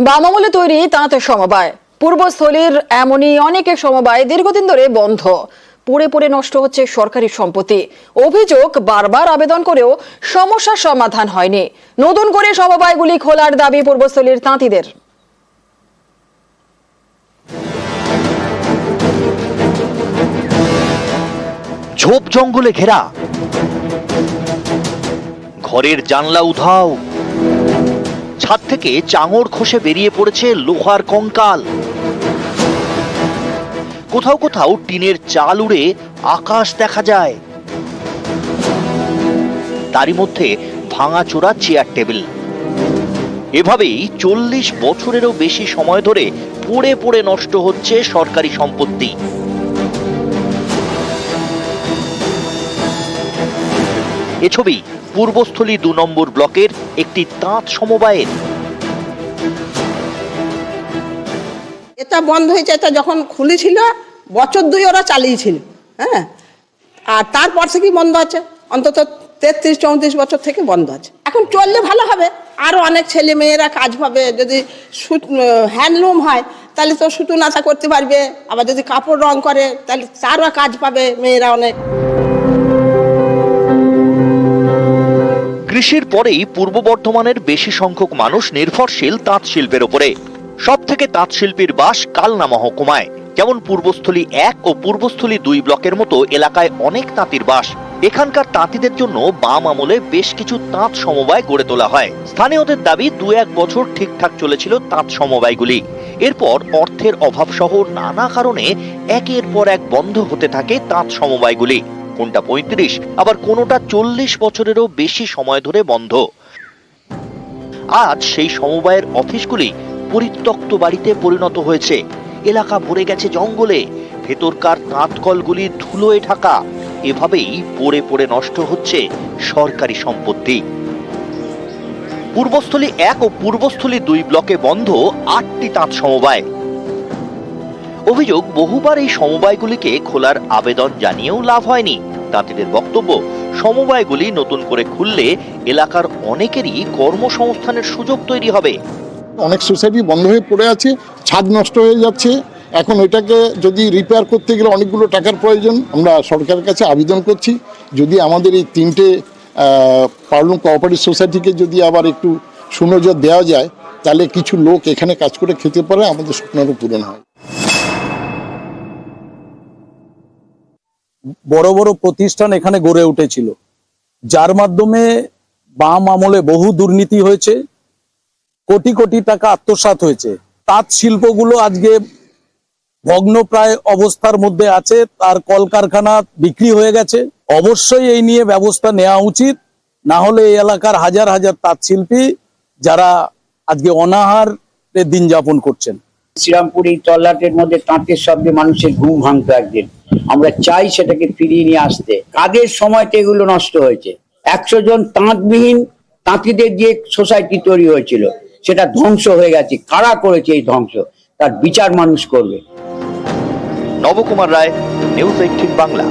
বাম আমলে তৈরি তাঁত সমবায় পূর্বস্থলীর এমনই অনেকের সমবায় দীর্ঘদিন ধরে বন্ধ। পুড়ে পুড়ে নষ্ট হচ্ছে সরকারি সম্পত্তি। অভিযোগ, বারবার আবেদন করেও সমস্যার সমাধান হয়নি। নতুন করে সমবায়গুলি খোলার দাবি পূর্বস্থলীর তাঁতিদের। ঝোপ জঙ্গলে ঘেরা, ঘরের জানলা উধাও, ছাদ থেকে চাঙড় খসে বেরিয়ে পড়েছে লোহার কঙ্কাল। কোথাও কোথাও টিনের চাল উড়ে আকাশ দেখা যায়। তারই মধ্যে ভাঙাচোরা চেয়ার টেবিল। এভাবেই 40 বছরেরও বেশি সময় ধরে পড়ে পড়ে নষ্ট হচ্ছে সরকারি সম্পত্তি। এ ছবি পূর্বস্থলী 2 নম্বর ব্লকের একটি তাঁত সমবায়ের। এটা বন্ধ হয়েছে। এটা যখন খুলেছিল বছর 2 ওরা চালিয়েছিল, হ্যাঁ, আর তারপর থেকেই বন্ধ আছে। অন্তত 33-34 বছর থেকে বন্ধ আছে। এখন চললে ভালো হবে, আরো অনেক ছেলে মেয়েরা কাজ পাবে। যদি হ্যান্ডলুম হয় তাহলে তো সুতো নাচা করতে পারবে, আবার যদি কাপড় রং করে তাহলে তারও কাজ পাবে মেয়েরা অনেক। কৃষির পরেই পূর্ব বর্ধমানের বেশি সংখ্যক মানুষ নির্ভরশীল তাঁত শিল্পের উপরে। সব থেকে তাঁত শিল্পীর বাস কালনা মহকুমায়। যেমন পূর্বস্থলী 1 ও পূর্বস্থলী 2 ব্লকের মতো এলাকায় অনেক তাঁতির বাস। এখানকার তাঁতিদের জন্য বাম আমলে বেশ কিছু তাঁত সমবায় গড়ে তোলা হয়। স্থানীয়দের দাবি 2-1 বছর ঠিকঠাক চলেছিল তাঁত সমবায়গুলি। এরপর অর্থের অভাব সহ নানা কারণে একের পর এক বন্ধ হতে থাকে তাঁত সমবায়গুলি। কোনটা 35, আবার কোনোটা 40 বছরেরও বেশি সময় ধরে বন্ধ। আজ সেই সমবায়ের অফিসগুলি পরিত্যক্ত বাড়িতে পরিণত হয়েছে। এলাকা ভরে গেছে জঙ্গলে, ভেতরকার তাঁতকলগুলি ধুলোয় ঢাকা। এভাবেই পড়ে পড়ে নষ্ট হচ্ছে সরকারি সম্পত্তি। পূর্বস্থলী 1 ও পূর্বস্থলী 2 ব্লকে বন্ধ 8টি তাঁত সমবায়। অভিযোগ, বহুবার এই সমবায়গুলিকে খোলার আবেদন জানিয়েও লাভ হয়নি। তাঁতিদের বক্তব্য, সমবায়গুলি নতুন করে খুললে এলাকার অনেকেরই কর্মসংস্থানের সুযোগ তৈরি হবে। অনেক সোসাইটি বন্ধ হয়ে পড়ে আছে, ছাদ নষ্ট হয়ে যাচ্ছে। এখন ওইটাকে যদি রিপেয়ার করতে গেলে অনেকগুলো টাকার প্রয়োজন। আমরা সরকারের কাছে আবেদন করছি, যদি আমাদের এই 3টে পারলুম কোঅপারেটিভ সোসাইটিকে যদি আবার একটু সুনজর দেওয়া যায়, তাহলে কিছু লোক এখানে কাজ করে খেতে পারে, আমাদের স্বপ্নেরও পূরণ হয়। বড় বড় প্রতিষ্ঠান এখানে গড়ে উঠেছিল, যার মাধ্যমে বাম আমলে বহু দুর্নীতি হয়েছে, কোটি কোটি টাকা আত্মসাৎ হয়েছে। তাঁত শিল্পগুলো আজকে ভগ্নপ্রায় অবস্থার মধ্যে আছে, তার কলকারখানা বিক্রি হয়ে গেছে। অবশ্যই এই নিয়ে ব্যবস্থা নেওয়া উচিত, না হলে এই এলাকার হাজার হাজার তাঁত শিল্পী যারা আজকে অনাহারে দিন যাপন করছেন। শ্রীরামপুর এই তল্লাটের মধ্যে তাঁতের শব্দে মানুষের ঘুম ভাঙতো একদিন। আমরা চাই সেটাকে ফিরিয়ে নিয়ে আসতে। কাদের সময়তে এগুলো নষ্ট হয়েছে। 100 জন তাঁতবিহীন তাঁতিদের দিয়ে সোসাইটি তৈরি হয়েছিল, সেটা ধ্বংস হয়ে গেছে। কারা করেছে এই ধ্বংস, তার বিচার মানুষ করবে। নবকুমার রায়, নিউজ 18 বাংলা।